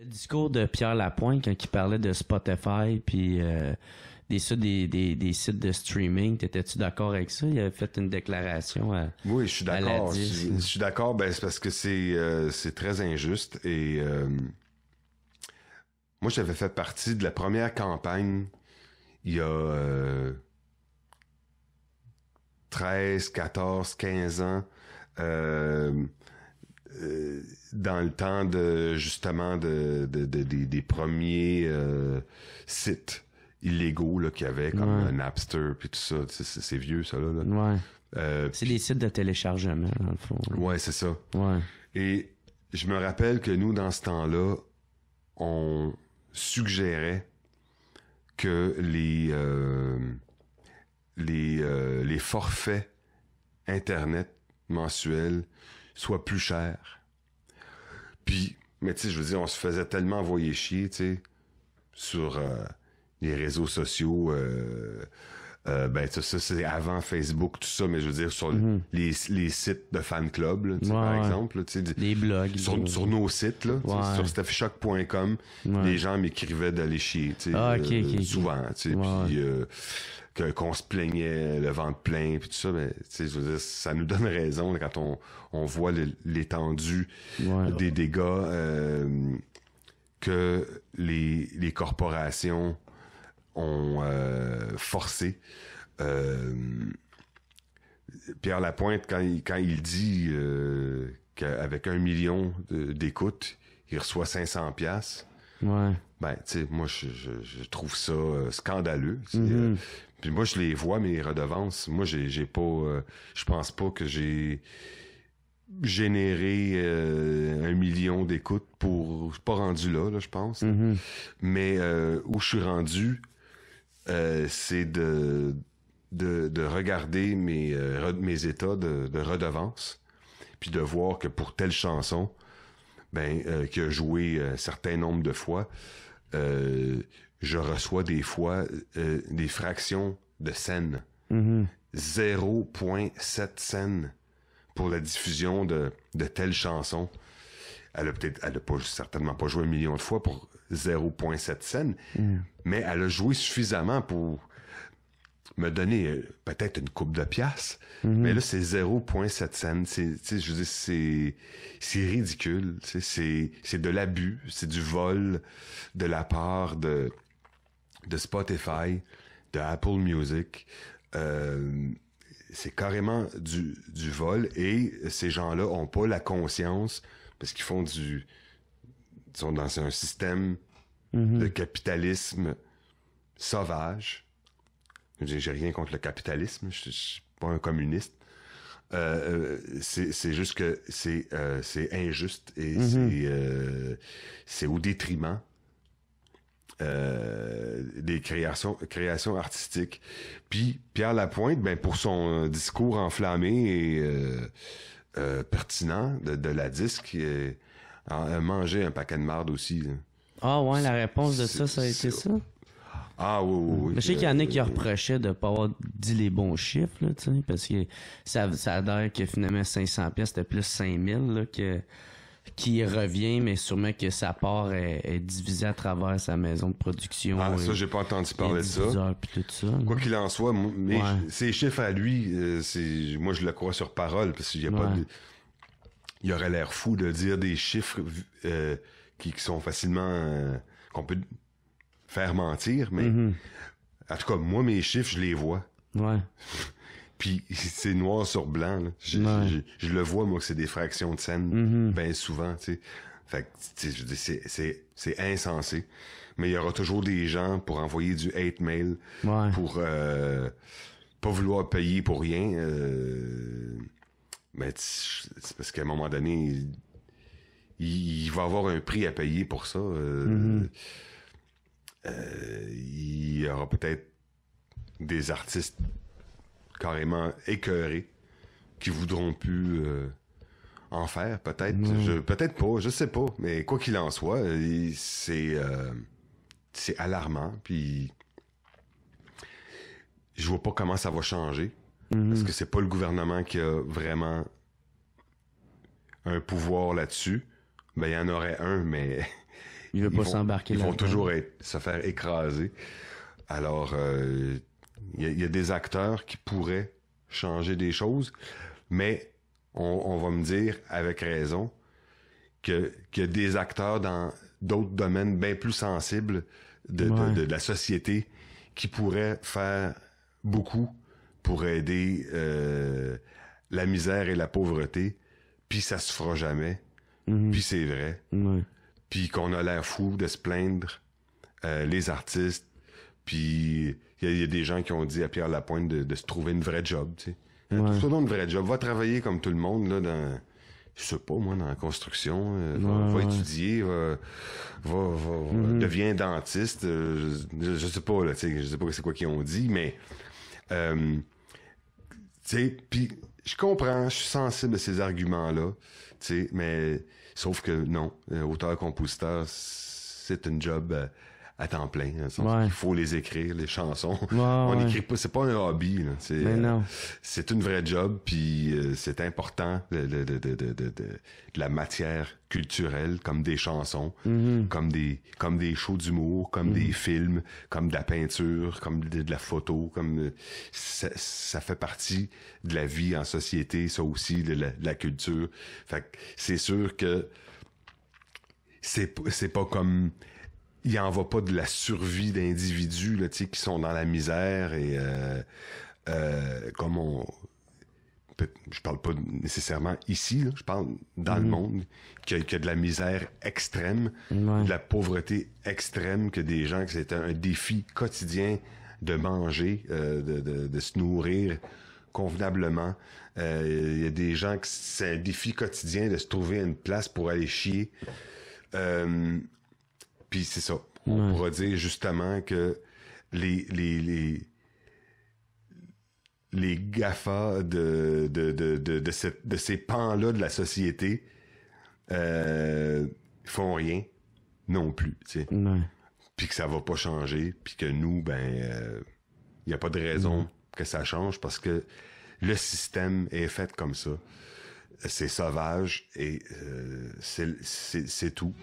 Le discours de Pierre Lapointe quand il parlait de Spotify puis des sites de streaming, t'étais-tu d'accord avec ça? Il avait fait une déclaration Oui, je suis à la d'accord. disque. Je suis d'accord, ben c'est parce que c'est très injuste et moi j'avais fait partie de la première campagne il y a 13, 14, 15 ans dans le temps de justement des premiers sites illégaux là qu'il y avait comme Ouais. Napster puis tout ça. C'est vieux ça là. Ouais. C'est Puis- des sites de téléchargement, dans le fond. ouais, c'est ça. Ouais. Et je me rappelle que nous, dans ce temps-là, on suggérait que les forfaits Internet mensuels soient plus chers. Puis, mais tu sais, je veux dire, on se faisait tellement envoyer chier, tu sais, sur les réseaux sociaux. Ben ça c'est avant Facebook tout ça, mais je veux dire sur les sites de fan club là, tu sais, Ouais, par ouais. exemple là, tu sais, Des blogs. sur nos sites là, tu sais, Ouais. sur stephychoc.com, Ouais. les gens m'écrivaient d'aller chier, tu sais, Ah, ok, ok. souvent, tu sais, Ouais. puis qu'on se plaignait le ventre plein puis tout ça, ben tu sais, je veux dire, ça nous donne raison là, quand on voit l'étendue Ouais. des dégâts que les corporations ont forcé. Pierre Lapointe, quand il dit qu'avec 1 million d'écoutes, il reçoit 500 piastres, Ouais. ben, tu sais, moi, je trouve ça scandaleux. Mhm. Puis moi, je les vois, mes redevances. Moi, j'ai pas... je pense pas que j'ai généré 1 million d'écoutes pour... Je suis pas rendu là, je pense. Mhm. Mais où je suis rendu, c'est de regarder mes états de redevance, puis de voir que pour telle chanson, qui a joué un certain nombre de fois, je reçois des fois des fractions de scènes. Mhm. 0,7 cents pour la diffusion de telle chanson. Elle a pas, certainement pas joué 1 million de fois pour 0,7 cents, mais elle a joué suffisamment pour me donner peut-être une coupe de piastres, mais là c'est 0,7 cents. Je veux dire, c'est ridicule. C'est de l'abus, c'est du vol de la part de Spotify, de Apple Music. C'est carrément du vol et ces gens-là ont pas la conscience parce qu'ils ils sont dans un système de capitalisme sauvage. J'ai rien contre le capitalisme, je suis pas un communiste. C'est juste que c'est injuste et c'est au détriment des créations artistiques. Puis Pierre Lapointe, ben pour son discours enflammé et pertinent de la disque, a mangé un paquet de marde aussi. Là. Ah ouais, la réponse de ça a été c'est- ça. Ah oui. Je sais qu'il y en a qui reprochaient de pas avoir dit les bons chiffres, là, tu sais, parce que ça a l'air que finalement 500 pièces c'était plus 5000 là, qui revient, mais sûrement que sa part est divisée à travers sa maison de production. Ah, et ça, j'ai pas entendu les parler de ça. diffuseurs puis tout ça. Quoi qu'il en soit, mais Ouais. ces chiffres à lui, moi je le crois sur parole, parce qu'il y a pas Ouais. de... Il aurait l'air fou de dire des chiffres qui sont facilement... qu'on peut faire mentir, mais en tout cas, moi, mes chiffres, je les vois. Ouais. Puis c'est noir sur blanc. Là. Ouais. Je le vois, moi, que c'est des fractions de scène, bien souvent, tu sais. Fait que, tu sais, je veux dire, c'est insensé. Mais il y aura toujours des gens pour envoyer du hate mail, Ouais. pour pas vouloir payer pour rien. Mais c'est parce qu'à un moment donné, il va avoir un prix à payer pour ça. Il y aura peut-être des artistes carrément écœurés qui voudront plus en faire, peut-être. Peut-être pas, je sais pas. Mais quoi qu'il en soit, c'est alarmant. Puis je vois pas comment ça va changer. Parce que c'est pas le gouvernement qui a vraiment un pouvoir là-dessus. Ben, il y en aurait un, mais Il veut pas s'embarquer Ils vont là-dedans. toujours se faire écraser. Alors, il y a des acteurs qui pourraient changer des choses, mais on va me dire, avec raison, qu'il y a des acteurs dans d'autres domaines bien plus sensibles de la société qui pourraient faire beaucoup pour aider la misère et la pauvreté, puis ça se fera jamais, puis c'est vrai, puis qu'on a l'air fou de se plaindre, les artistes, puis il y a des gens qui ont dit à Pierre Lapointe de se trouver une vraie job, tu sais. Trouve-toi donc une vraie job, va travailler comme tout le monde, là, dans... Je sais pas, moi, dans la construction, va étudier, deviens dentiste, je sais pas, là, tu sais, je sais pas c'est quoi qu'ils ont dit, mais, tu sais, puis je comprends, je suis sensible à ces arguments-là, tu sais, mais, sauf que non, auteur-compositeur, c'est une job à temps plein, il faut les écrire, les chansons. On n'écrit pas, c'est pas un hobby, là. C'est une vraie job, puis c'est important de la matière culturelle, comme des chansons, comme des shows d'humour, comme des films, comme de la peinture, comme de la photo, comme ça fait partie de la vie en société, ça aussi, de la culture. Fait que c'est sûr que c'est pas comme... Il en va pas de la survie d'individus là, qui sont dans la misère et comme je parle pas nécessairement ici, là, je parle dans le monde, qu'il y a de la misère extrême, de la pauvreté extrême, que des gens que c'est un défi quotidien de manger, de se nourrir convenablement. Il y a des gens que c'est un défi quotidien de se trouver une place pour aller chier. Puis c'est ça. On pourra dire justement que les GAFA de ces pans-là de la société font rien non plus, tu sais. Puis que ça va pas changer, puis que nous, il n'y a pas de raison que ça change parce que le système est fait comme ça. C'est sauvage et c'est tout.